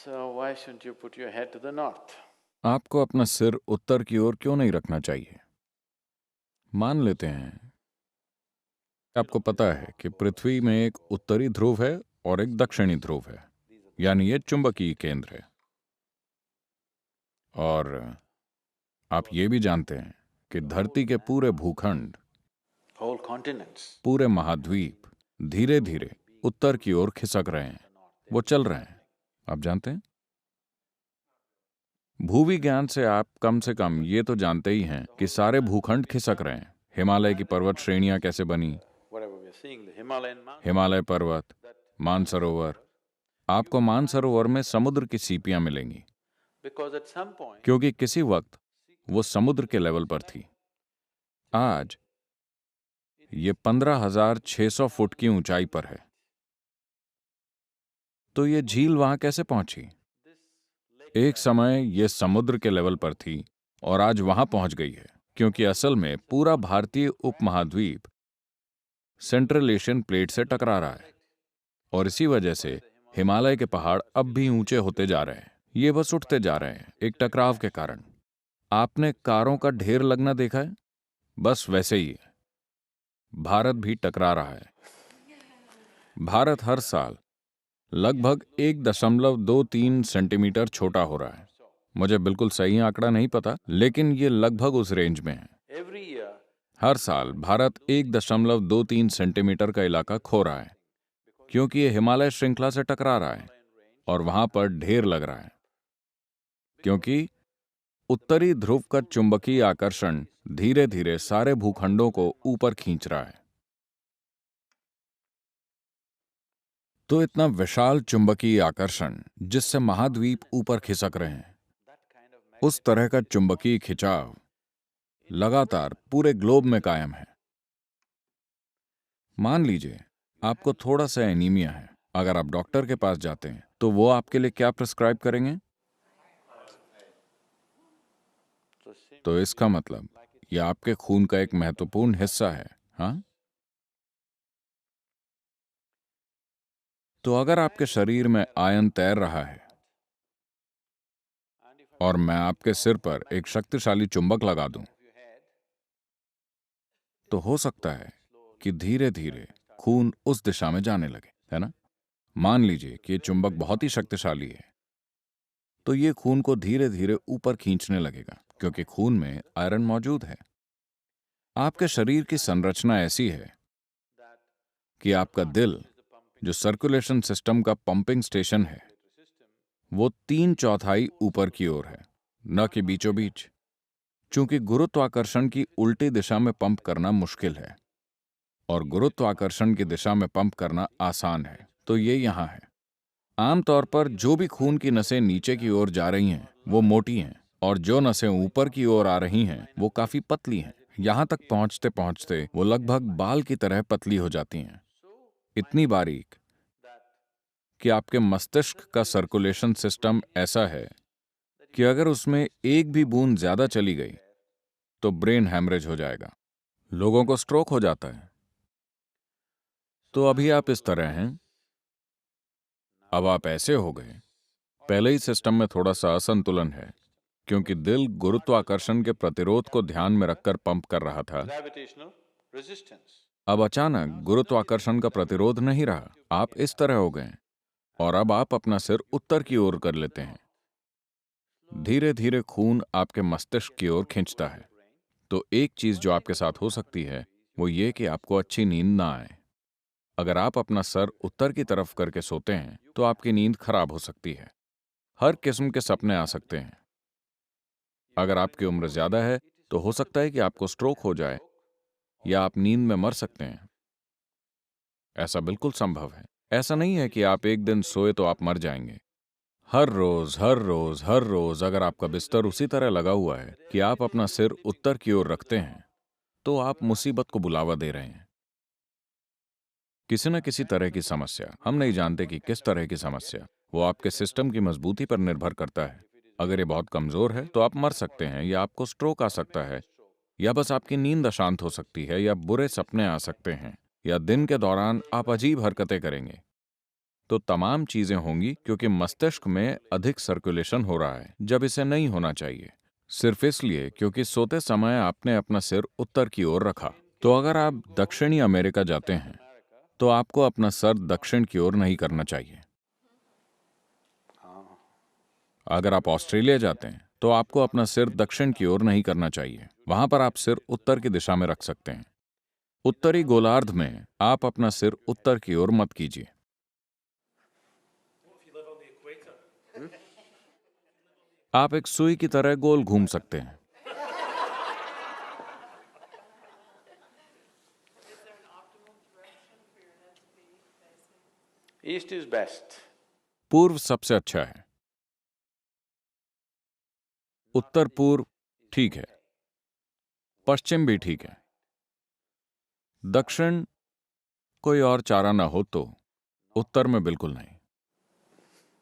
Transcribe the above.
So why shouldn't you put your head to the north? आपको अपना सिर उत्तर की ओर क्यों नहीं रखना चाहिए? मान लेते हैं आपको पता है कि पृथ्वी में एक उत्तरी ध्रुव है और एक दक्षिणी ध्रुव है, यानी ये चुंबकीय केंद्र है। और आप ये भी जानते हैं कि धरती के पूरे भूखंड, Whole continents. पूरे महाद्वीप धीरे धीरे उत्तर की ओर खिसक रहे हैं, वो चल रहे हैं। आप जानते हैं, भूविज्ञान से आप कम से कम ये तो जानते ही हैं कि सारे भूखंड खिसक रहे हैं। हिमालय की पर्वत श्रेणियां कैसे बनी, Whatever we are seeing, the Himalayan mountains, Himalaya पर्वत, मानसरोवर। आपको मानसरोवर में समुद्र की सीपियां मिलेंगी, because at some point, क्योंकि किसी वक्त वो समुद्र के लेवल पर थी। आज ये 15,600 फुट की ऊंचाई पर है। तो ये झील वहां कैसे पहुंची? एक समय ये समुद्र के लेवल पर थी और आज वहां पहुंच गई है, क्योंकि असल में पूरा भारतीय उपमहाद्वीप सेंट्रल एशियन प्लेट से टकरा रहा है और इसी वजह से हिमालय के पहाड़ अब भी ऊंचे होते जा रहे हैं। ये बस उठते जा रहे हैं एक टकराव के कारण। आपने कारों का ढेर लगना देखा है? बस वैसे ही है, भारत भी टकरा रहा है। भारत हर साल लगभग 1.23 सेंटीमीटर छोटा हो रहा है। मुझे बिल्कुल सही आंकड़ा नहीं पता, लेकिन ये लगभग उस रेंज में है। every year, हर साल भारत 1.23 सेंटीमीटर का इलाका खो रहा है, क्योंकि ये हिमालय श्रृंखला से टकरा रहा है और वहां पर ढेर लग रहा है, क्योंकि उत्तरी ध्रुव का चुंबकीय आकर्षण धीरे धीरे सारे भूखंडों को ऊपर खींच रहा है। तो इतना विशाल चुंबकीय आकर्षण जिससे महाद्वीप ऊपर खिसक रहे हैं, उस तरह का चुंबकीय खिंचाव लगातार पूरे ग्लोब में कायम है। मान लीजिए आपको थोड़ा सा एनीमिया है। अगर आप डॉक्टर के पास जाते हैं तो वो आपके लिए क्या प्रिस्क्राइब करेंगे? तो इसका मतलब यह आपके खून का एक महत्वपूर्ण हिस्सा है। हाँ, तो अगर आपके शरीर में आयन तैर रहा है और मैं आपके सिर पर एक शक्तिशाली चुंबक लगा दूं, तो हो सकता है कि धीरे धीरे खून उस दिशा में जाने लगे, है ना? मान लीजिए कि ये चुंबक बहुत ही शक्तिशाली है, तो ये खून को धीरे धीरे ऊपर खींचने लगेगा, क्योंकि खून में आयरन मौजूद है। आपके शरीर की संरचना ऐसी है कि आपका दिल, जो सर्कुलेशन सिस्टम का पंपिंग स्टेशन है, वो 3/4 ऊपर की ओर है, न कि बीचों बीच। चूंकि गुरुत्वाकर्षण की उल्टी दिशा में पंप करना मुश्किल है और गुरुत्वाकर्षण की दिशा में पंप करना आसान है, तो ये यहां है। आमतौर पर जो भी खून की नसें नीचे की ओर जा रही हैं वो मोटी हैं, और जो नसें ऊपर की ओर आ रही हैं वो काफी पतली हैं। यहां तक पहुंचते पहुंचते वो लगभग बाल की तरह पतली हो जाती हैं, इतनी बारीक कि आपके मस्तिष्क का सर्कुलेशन सिस्टम ऐसा है कि अगर उसमें एक भी बूंद ज्यादा चली गई तो ब्रेन हैमरेज हो जाएगा, लोगों को स्ट्रोक हो जाता है। तो अभी आप इस तरह हैं, अब आप ऐसे हो गए। पहले ही सिस्टम में थोड़ा सा असंतुलन है, क्योंकि दिल गुरुत्वाकर्षण के प्रतिरोध को ध्यान में रखकर पंप कर रहा था। gravitational resistance. अब अचानक गुरुत्वाकर्षण का प्रतिरोध नहीं रहा, आप इस तरह हो गए और अब आप अपना सिर उत्तर की ओर कर लेते हैं। धीरे धीरे खून आपके मस्तिष्क की ओर खींचता है। तो एक चीज जो आपके साथ हो सकती है वो ये कि आपको अच्छी नींद ना आए। अगर आप अपना सर उत्तर की तरफ करके सोते हैं तो आपकी नींद खराब हो सकती है। हर किस्म के सपने आ सकते हैं। अगर आपकी उम्र ज्यादा है तो हो सकता है कि आपको स्ट्रोक हो जाए या आप नींद में मर सकते हैं। ऐसा बिल्कुल संभव है। ऐसा नहीं है कि आप एक दिन सोए तो आप मर जाएंगे। हर रोज हर रोज हर रोज अगर आपका बिस्तर उसी तरह लगा हुआ है कि आप अपना सिर उत्तर की ओर रखते हैं, तो आप मुसीबत को बुलावा दे रहे हैं। किसी न किसी तरह की समस्या, हम नहीं जानते कि किस तरह की समस्या, वो आपके सिस्टम की मजबूती पर निर्भर करता है। अगर ये बहुत कमजोर है तो आप मर सकते हैं, या आपको स्ट्रोक आ सकता है, या बस आपकी नींद अशांत हो सकती है, या बुरे सपने आ सकते हैं, या दिन के दौरान आप अजीब हरकतें करेंगे। तो तमाम चीजें होंगी क्योंकि मस्तिष्क में अधिक सर्कुलेशन हो रहा है जब इसे नहीं होना चाहिए, सिर्फ इसलिए क्योंकि सोते समय आपने अपना सिर उत्तर की ओर रखा। तो अगर आप दक्षिणी अमेरिका जाते हैं तो आपको अपना सर दक्षिण की ओर नहीं करना चाहिए। अगर आप ऑस्ट्रेलिया जाते हैं तो आपको अपना सिर दक्षिण की ओर नहीं करना चाहिए, वहां पर आप सिर उत्तर की दिशा में रख सकते हैं। उत्तरी गोलार्ध में आप अपना सिर उत्तर की ओर मत कीजिए। आप एक सुई की तरह गोल घूम सकते हैं। East is best. पूर्व सबसे अच्छा है, उत्तर पूर्व ठीक है, पश्चिम भी ठीक है, दक्षिण कोई और चारा ना हो तो उत्तर में बिल्कुल नहीं।